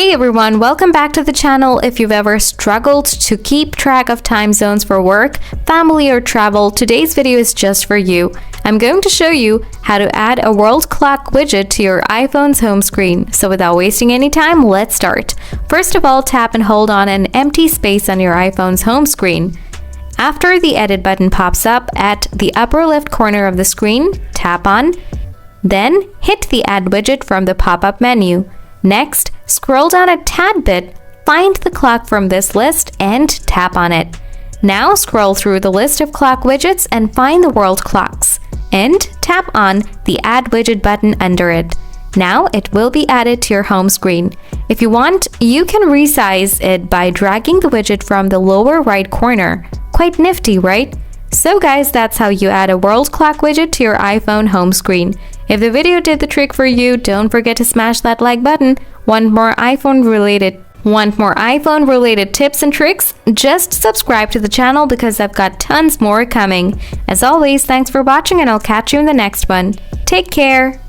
Hey everyone, welcome back to the channel. If you've ever struggled to keep track of time zones for work, family, or travel, today's video is just for you. I'm going to show you how to add a world clock widget to your iPhone's home screen. So without wasting any time, let's start. First of all, tap and hold on an empty space on your iPhone's home screen. After the edit button pops up at the upper left corner of the screen, tap on. Then hit the add widget from the pop-up menu. Next, scroll down a tad bit, find the clock from this list and tap on it. Now scroll through the list of clock widgets and find the world clocks, and tap on the add widget button under it. Now it will be added to your home screen. If you want, you can resize it by dragging the widget from the lower right corner. Quite nifty, right? So guys, that's how you add a world clock widget to your iPhone home screen. If the video did the trick for you, don't forget to smash that like button. Want more iPhone related tips and tricks? Just subscribe to the channel because I've got tons more coming. As always, thanks for watching and I'll catch you in the next one. Take care!